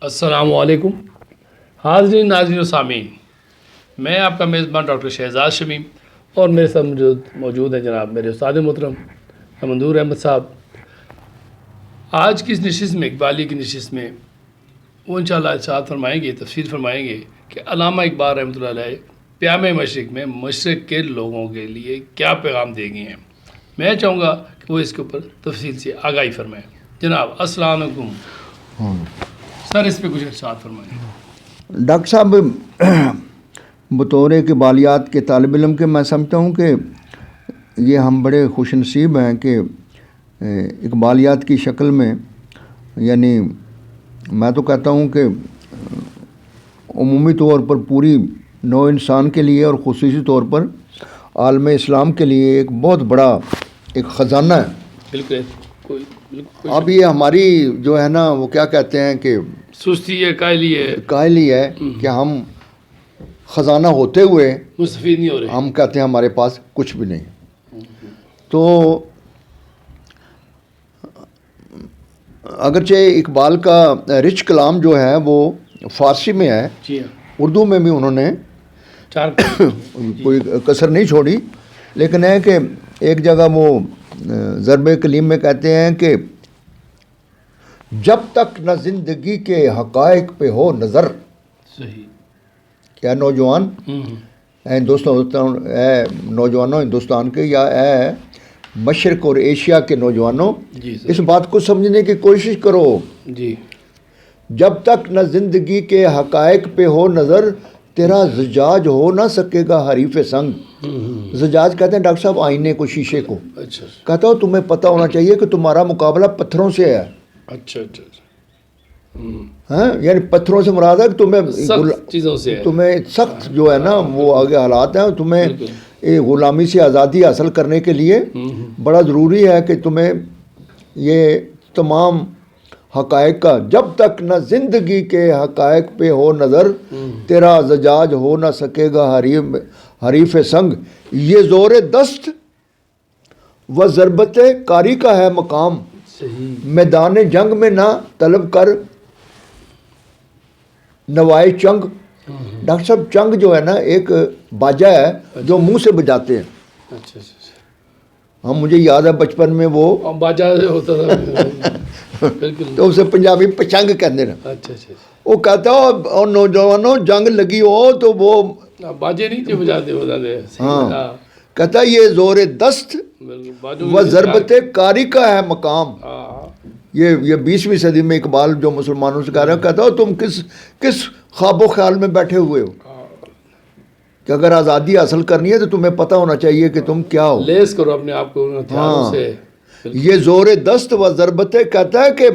السلام علیکم حاضرین ناظرین و سامعین، میں آپ کا میزبان ڈاکٹر شہزاد شمیم اور میرے ساتھ موجود ہیں جناب میرے استاد محترم منظور احمد صاحب۔ آج کی اس نشست میں، اقبالی کی نشست میں، وہ انشاءاللہ ارشاد فرمائیں گے، تفسیر فرمائیں گے کہ علامہ اقبال رحمۃ اللہ علیہ پیام مشرق میں مشرق کے لوگوں کے لیے کیا پیغام دے گئے ہیں۔ میں چاہوں گا کہ وہ اس کے اوپر تفصیل سے آگاہی فرمائیں۔ جناب السلام علیکم سر، اس پہ کچھ ارشاد فرمائیں۔ ڈاکٹر صاحب، بطور اقبالیات کے طالب علم کے میں سمجھتا ہوں کہ یہ ہم بڑے خوش نصیب ہیں کہ اقبالیات کی شکل میں، یعنی میں تو کہتا ہوں کہ عمومی طور پر پوری نوع انسان کے لیے اور خصوصی طور پر عالم اسلام کے لیے ایک بہت بڑا ایک خزانہ ہے۔ بالکل اب یہ ہماری جو ہے نا وہ کیا کہتے ہیں کہ سستی ہے، کاہلی ہے کہ ہم خزانہ ہوتے ہوئے مستفید نہیں ہو رہے، ہم کہتے ہیں ہمارے پاس کچھ بھی نہیں۔ تو اگرچہ اقبال کا رچ کلام جو ہے وہ فارسی میں ہے، جی ہاں، اردو میں بھی انہوں نے کوئی کسر نہیں چھوڑی، لیکن ہے کہ ایک جگہ وہ ضرب کلیم میں کہتے ہیں کہ جب تک نہ زندگی کے حقائق پہ ہو نظر، صحیح، کیا نوجوان اے ہندوستان، اے نوجوانوں ہندوستان کے یا اے مشرق اور ایشیا کے نوجوانوں، جی سر، اس بات کو سمجھنے کی کوشش کرو، جی، جب تک نہ زندگی کے حقائق پہ ہو نظر تیرا زجاج ہو نہ سکے گا حریف سنگ۔ زجاج کہتے ہیں ڈاکٹر صاحب آئینے کو، شیشے کو۔ اچھا کہتا ہوں تمہیں پتہ ہونا چاہیے کہ تمہارا مقابلہ پتھروں سے ہے۔ اچھا اچھا، ہاں، یعنی پتھروں سے مراد ہے کہ سخت چیزوں سے ہے، تمہیں سخت جو ہے نا وہ آگے حالات ہیں، تمہیں غلامی سے آزادی حاصل کرنے کے لیے بڑا ضروری ہے کہ تمہیں یہ تمام حقائق کا، جب تک نہ زندگی کے حقائق پہ ہو نظر تیرا زجاج ہو نہ سکے گا حریف سنگ۔ یہ زور دست و ضربت کاری کا ہے مقام، صحیح، میدان جنگ میں نہ طلب کر نوائے چنگ۔ ڈاکٹر صاحب چنگ جو ہے نا ایک باجا ہے جو منہ سے بجاتے ہیں۔ اچھا اچھا، ہم مجھے یاد ہے بچپن میں وہ باجا ہوتا تھا، بالکل، تو اسے پنجابی پچنگ کہتے ہیں۔ اچھا اچھا، وہ کہتا اور نوجوانوں جنگ لگی ہو تو وہ باجے نہیں جو بجاتے ہاں کہتا یہ زور دست و ضربت کاری کا ہے مقام۔ یہ 20ویں صدی میں اقبال جو مسلمانوں سے کہہ رہا ہے، کہتا ہو تم کس خواب و خیال میں بیٹھے ہوئے ہو کہ اگر آزادی حاصل کرنی ہے تو تمہیں پتہ ہونا چاہیے کہ تم کیا ہو، لیس کرو اپنے آپ کو ہتھیاروں سے۔ یہ زور دست و ضربت کہتا ہے کہ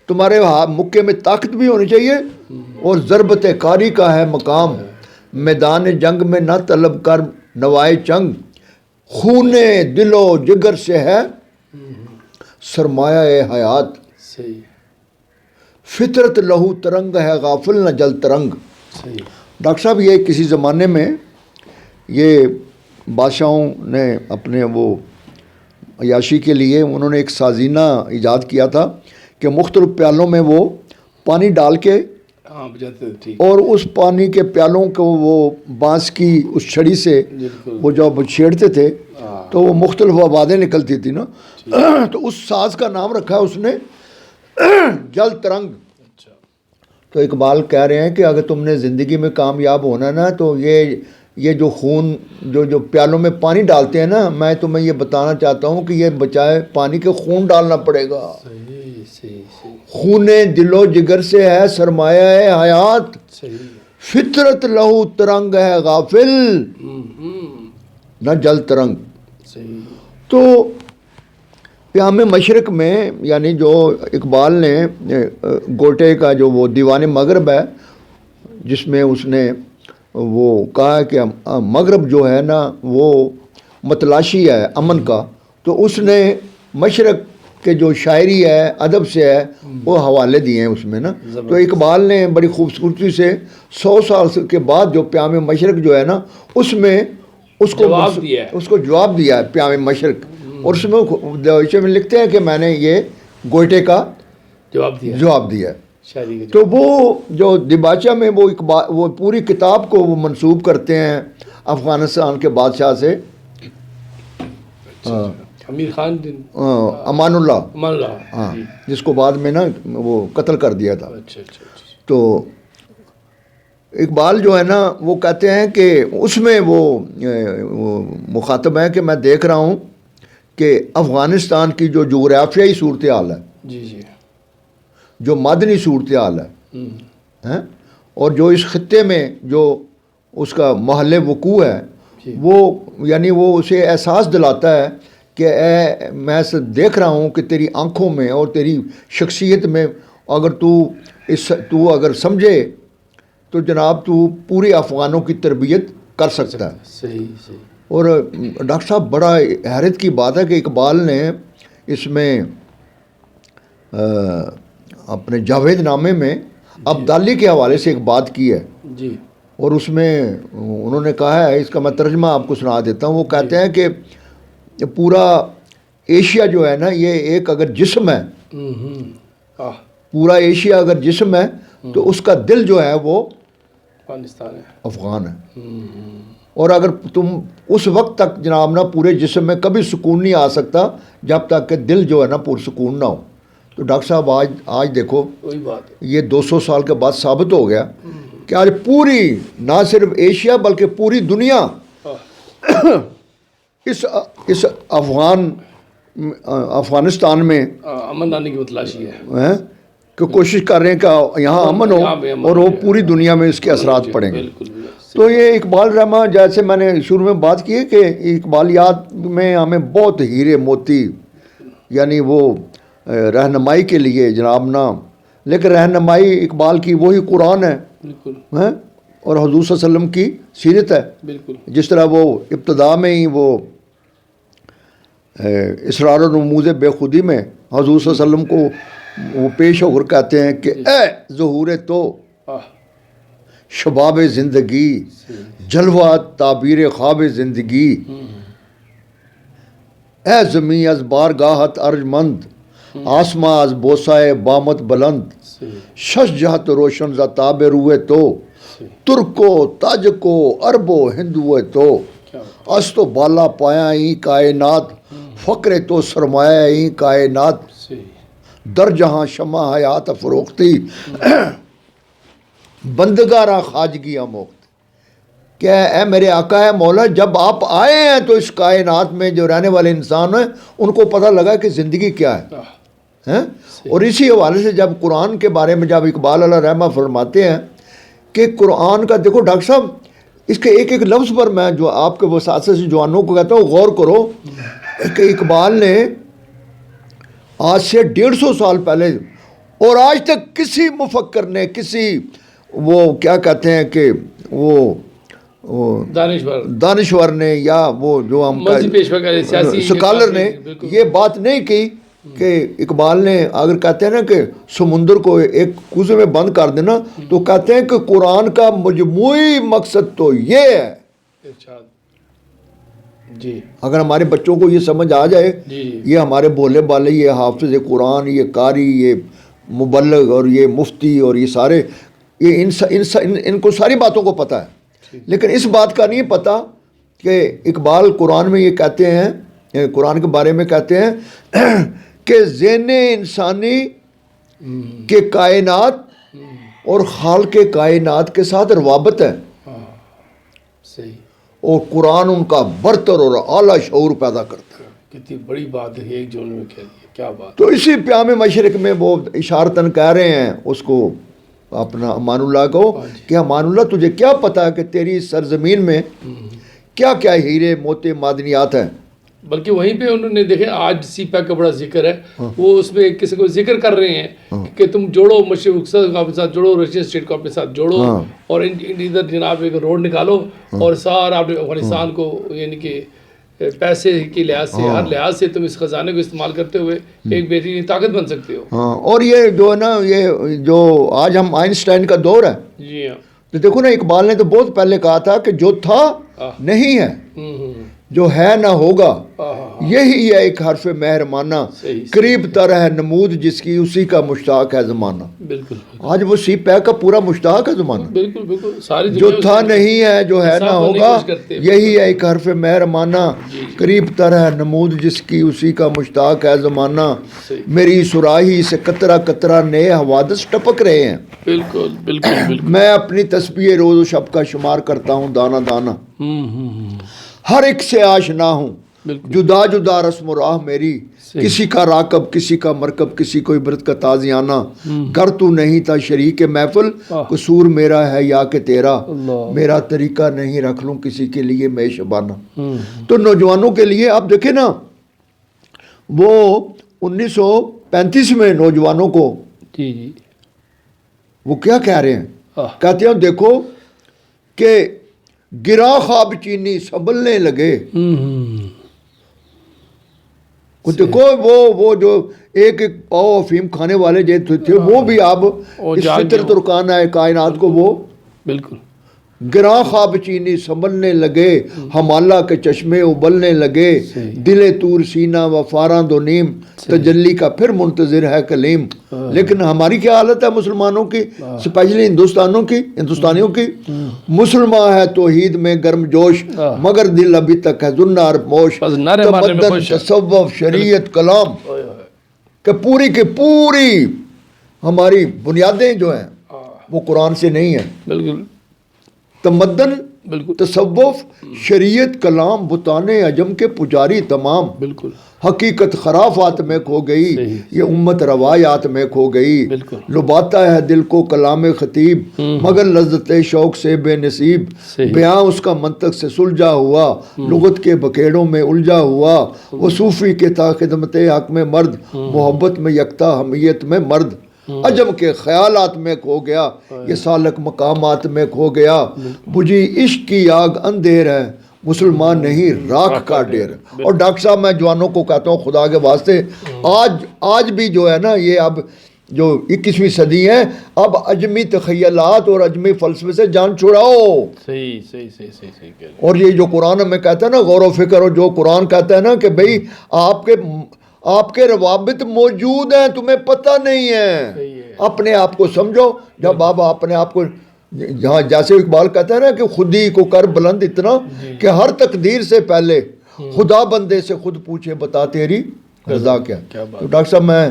تمہارے مکے میں طاقت بھی ہونی چاہیے اور ضربت کاری کا ہے مقام، میدان جنگ میں نہ طلب کر نوائے چنگ، خون دل و جگر سے ہے سرمایہ حیات، صحیح، فطرت لہو ترنگ ہے غافل نہ جل ترنگ۔ صحیح، ڈاکٹر صاحب یہ کسی زمانے میں یہ بادشاہوں نے اپنے وہ عیاشی کے لیے انہوں نے ایک سازینہ ایجاد کیا تھا کہ مختلف پیالوں میں وہ پانی ڈال کے ہاں بجاتے تھے، ٹھیک، اور اس پانی کے پیالوں کو وہ بانس کی اس چھڑی سے بالکل، وہ جب چھیڑتے تھے تو وہ مختلف آوازیں نکلتی تھی نا، تو اس ساز کا نام رکھا ہے اس نے جل ترنگ۔ اچھا، تو اقبال کہہ رہے ہیں کہ اگر تم نے زندگی میں کامیاب ہونا نا تو یہ جو خون جو پیالوں میں پانی ڈالتے ہیں نا، میں تمہیں یہ بتانا چاہتا ہوں کہ یہ بچائے پانی کے خون ڈالنا پڑے گا۔ صحیح صحیح صحیح، خون دل و جگر سے ہے سرمایہ حیات، صحیح، فطرت لہو ترنگ ہے غافل نہ جل ترنگ۔ صحیح، تو پیام مشرق میں یعنی جو اقبال نے گوٹے کا جو وہ دیوان مغرب ہے جس میں اس نے وہ کہا کہ مغرب جو ہے نا وہ متلاشی ہے امن کا، تو اس نے مشرق کے جو شاعری ہے ادب سے ہے وہ حوالے دیے ہیں اس میں نا۔ تو اقبال نے بڑی خوبصورتی سے 100 سال کے بعد جو پیام مشرق جو ہے نا اس میں اس کو جواب دیا ہے پیام مشرق، اور اس میں لکھتے ہیں کہ میں نے یہ گوئٹے کا جواب دیا ہے۔ شاعری کے تو وہ جو دیباچہ میں وہ پوری کتاب کو وہ منسوب کرتے ہیں افغانستان کے بادشاہ سے، امیر خان امان اللہ، امان اللہ، ہاں، جس کو بعد میں نا وہ قتل کر دیا تھا۔ اچھا اچھا اچھا، تو اقبال جو ہے نا وہ کہتے ہیں کہ اس میں وہ مخاطب ہے کہ میں دیکھ رہا ہوں کہ افغانستان کی جو جغرافیائی صورتحال ہے، جی جی، جو معدنی صورتحال ہے اور جو اس خطے میں جو اس کا محل وقوع ہے، وہ یعنی وہ اسے احساس دلاتا ہے کہ میں دیکھ رہا ہوں کہ تیری آنکھوں میں اور تیری شخصیت میں اگر تو اگر سمجھے تو جناب تو پورے افغانوں کی تربیت کر سکتا ہے۔ صحیح صحیح۔ اور ڈاکٹر صاحب بڑا حیرت کی بات ہے کہ اقبال نے اس میں اپنے جاوید نامے میں ابدالی کے حوالے سے ایک بات کی ہے جی، اور اس میں انہوں نے کہا ہے، اس کا میں ترجمہ آپ کو سنا دیتا ہوں، وہ کہتے ہیں کہ پورا ایشیا جو ہے نا یہ ایک اگر جسم ہے، پورا ایشیا اگر جسم ہے تو اس کا دل جو ہے وہ افغانستان ہے، افغان ہے۔ اور اگر تم اس وقت تک جناب نا پورے جسم میں کبھی سکون نہیں آ سکتا جب تک کہ دل جو ہے نا پرسکون نہ ہو۔ تو ڈاکٹر صاحب آج دیکھو وہی بات ہے، یہ 200 سال کے بعد ثابت ہو گیا کہ آج پوری نہ صرف ایشیا بلکہ پوری دنیا اس افغانستان میں امن لانے کی تلاشی ہے کہ کوشش کر رہے ہیں کہ یہاں امن ہو اور وہ پوری دنیا میں اس کے اثرات پڑیں گے۔ تو یہ اقبال رحمہ، جیسے میں نے شروع میں بات کی ہے کہ اقبالیات میں ہمیں بہت ہیرے موتی یعنی وہ رہنمائی کے لیے جناب نا، لیکن رہنمائی اقبال کی وہی قرآن ہے اور حضور صلی اللہ علیہ وسلم کی سیرت ہے۔ بالکل، جس طرح وہ ابتدا میں ہی وہ اسرار و نموذ بے خودی میں حضور صلی اللہ علیہ وسلم کو وہ پیش ہو کر کہتے ہیں کہ اے ظہور تو شباب زندگی، جلوہ تعبیر خواب زندگی، اے زمیں از بارگاہت ارجمند، آسماں از بوسائے بامت بلند، شش جہت روشن ز تاب روئے تو، ترکو تاجکو عربو ہندوئے تو، اس تو بالا پایا ہی کائنات، فقر تو سرمایہ ہی کائنات، در جہاں شمع حیات فروختی، بندگارہ خواجگی آموخت۔ کہ اے میرے آقا ہے مولا، جب آپ آئے ہیں تو اس کائنات میں جو رہنے والے انسان ہیں ان کو پتہ لگا کہ زندگی کیا ہے۔ اور اسی حوالے سے جب قرآن کے بارے میں جب اقبال علیہ رحمہ فرماتے ہیں کہ قرآن کا دیکھو ڈاکٹر صاحب، اس کے ایک ایک لفظ پر میں جو آپ کے وساطے سے جوانوں کو کہتا ہوں غور کرو کہ اقبال نے آج سے 150 سال پہلے اور آج تک کسی مفکر نے، کسی وہ کیا کہتے ہیں کہ وہ دانشور نے یا وہ جو ہم سکالر نے یہ بات نہیں کی کہ اقبال نے اگر کہتے ہیں نا کہ سمندر کو ایک کوزے میں بند کر دینا تو کہتے ہیں کہ قرآن کا مجموعی مقصد تو یہ ہے۔ جی، اگر ہمارے بچوں کو یہ سمجھ آ جائے، یہ ہمارے بولے بالے، یہ حافظ قرآن، یہ قاری، یہ مبلغ اور یہ مفتی اور یہ سارے، یہ ان کو ساری باتوں کو پتہ ہے، لیکن اس بات کا نہیں پتہ کہ اقبال قرآن میں یہ کہتے ہیں، قرآن کے بارے میں کہتے ہیں کہ ذہن انسانی کے کائنات اور خالق کائنات کے ساتھ روابط ہے، صحیح، اور قرآن ان کا برتر اور اعلیٰ شعور پیدا کرتا ہے۔ کتنی بڑی بات ہے، ایک جملے میں کہہ دیا، کیا بات۔ تو اسی پیام مشرق میں وہ اشارتاً کہہ رہے ہیں اس کو، اپنا امان اللہ کو، کہ امان اللہ تجھے کیا پتا کہ تیری سرزمین میں کیا کیا ہیرے موتی معدنیات ہیں۔ بلکہ وہیں پہ انہوں نے دیکھے آج سی پیک کا بڑا ذکر ہے، وہ اس میں کسی کو ذکر کر رہے ہیں کہ تم جوڑو مشرق کو اپنے ساتھ جوڑو، رشین اسٹیٹ کو اپنے ساتھ جوڑو، اور ادھر جناب ایک روڈ نکالو اور سارا آپ نے افغانستان کو یعنی کہ پیسے کے لحاظ سے ہر لحاظ سے تم اس خزانے کو استعمال کرتے ہوئے ایک بہترین طاقت بن سکتے ہو۔ ہاں، اور یہ جو ہے نا، یہ جو آج ہم آئنسٹائن کا دور ہے، جی ہاں، تو دیکھو نا اقبال نے تو بہت پہلے کہا تھا کہ جو تھا نہیں ہے، جو ہے نہ ہوگا یہی ہے ایک حرف مہرمانہ قریب تر ہے نمود جس کی اسی کا مشتاق ہے زمانہ. بالکل آج وہ سی پیک کا پورا مشتاق ہے زمانہ. بالکل بالکل ساری جو تھا نہیں ہے جو ہے نہ ہوگا یہی ہے ایک حرف مہرمانہ قریب تر ہے نمود جس کی اسی کا مشتاق ہے زمانہ. میری سراہی سے قطرہ قطرہ نئے حوادث ٹپک رہے ہیں. بالکل بالکل بالکل. میں اپنی تسبیح روز و شب کا شمار کرتا ہوں دانہ دانہ. ہر ایک سے آشنا ہوں جدا جدا رسم و راہ میری. کسی کا راکب کسی کا مرکب کسی کو عبرت کا تازیانہ. گر تو نہیں تھا شریک محفل قصور میرا ہے یا کہ تیرا. میرا طریقہ نہیں رکھ لوں کسی کے لیے میں شبانہ. تو نوجوانوں کے لیے آپ دیکھیں نا وہ 1935 میں نوجوانوں کو جی جی وہ کیا کہہ رہے ہیں کہتے ہیں دیکھو کہ گرا خواب چینی سنبھلنے لگے. دیکھو وہ جو ایک ایک پاؤ افیم کھانے والے جو تھے وہ بھی اب اس فطرت رکان ہے کائنات کو وہ بالکل گراں خواب چینی سنبھلنے لگے. ہمالہ کے چشمے ابلنے لگے. دل طور سینہ و فاراں دو نیم تجلی کا پھر منتظر ہے کلیم. لیکن ہماری کیا حالت ہے مسلمانوں کی اسپیشلی ہندوستانیوں کی. مسلمان ہے توحید میں گرم جوش مگر دل ابھی تک ہے زنار موش. تمدن تصوف شریعت کلام کہ پوری کی پوری ہماری بنیادیں جو ہیں وہ قرآن سے نہیں ہیں. بالکل تمدن بالکل تصوف شریعت کلام بتان عجم کے پجاری تمام. بالکل حقیقت خرافات میں کھو گئی یہ امت روایات میں کھو گئی. لباتا ہے دل کو کلام خطیب مگر لذت شوق سے بے نصیب. بیاں اس کا منطق سے سلجھا ہوا لغت کے بکیڑوں میں الجھا ہوا. وہ صوفی کے تھا خدمت حق میں مرد محبت میں یکتا حمیت میں مرد. عجم کے خیالات میں کھو گیا یہ سالک مقامات میں کھو گیا. بجھی عشق کی آگ اندھیر ہے مسلمان نہیں راکھ کا ڈیر. اور ڈاکٹر صاحب میں جوانوں کو کہتا ہوں خدا کے واسطے آج بھی جو ہے نا یہ اب جو 21ویں صدی ہے اب اجمی تخیلات اور اجمی فلسفے سے جان چھڑاؤ. صحیح. اور یہ جو قرآن ہمیں کہتا ہے نا غور و فکر اور جو قرآن کہتا ہے نا کہ بھئی آپ کے روابط موجود ہیں تمہیں پتہ نہیں ہے. اپنے آپ کو سمجھو. جب آپ اپنے آپ کو جہاں جیسے اقبال کہتا ہے نا کہ خودی کو کر بلند اتنا کہ ہر تقدیر سے پہلے خدا بندے سے خود پوچھے بتا تیری رضا کیا. تو ڈاکٹر صاحب میں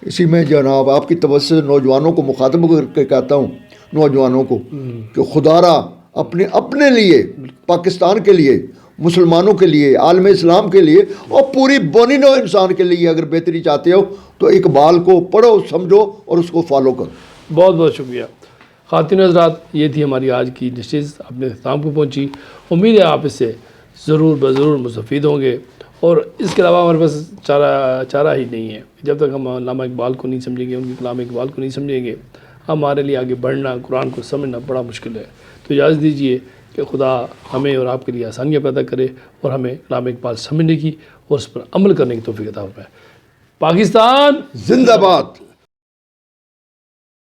اسی میں جناب آپ کی توجہ سے نوجوانوں کو مخاطب کر کے کہتا ہوں نوجوانوں کو کہ خدا را اپنے لیے پاکستان کے لیے مسلمانوں کے لیے عالم اسلام کے لیے اور پوری بونی نوع انسان کے لیے اگر بہتری چاہتے ہو تو اقبال کو پڑھو سمجھو اور اس کو فالو کرو. بہت بہت شکریہ. خواتین حضرات یہ تھی ہماری آج کی ڈشز اپنے اختتام کو پہنچی. امید ہے آپ اس سے ضرور بضرور مستفید ہوں گے. اور اس کے علاوہ ہمارے پاس چارہ ہی نہیں ہے. جب تک ہم علامہ اقبال کو نہیں سمجھیں گے ان کی کلام اقبال کو نہیں سمجھیں گے ہمارے لیے آگے بڑھنا قرآن کو سمجھنا بڑا مشکل ہے. تو اجازت دیجیے کہ خدا ہمیں اور آپ کے لیے آسانیاں پیدا کرے اور ہمیں کلام اقبال سمجھنے کی اور اس پر عمل کرنے کی توفیق عطا فرمائے. پاکستان زندہ باد.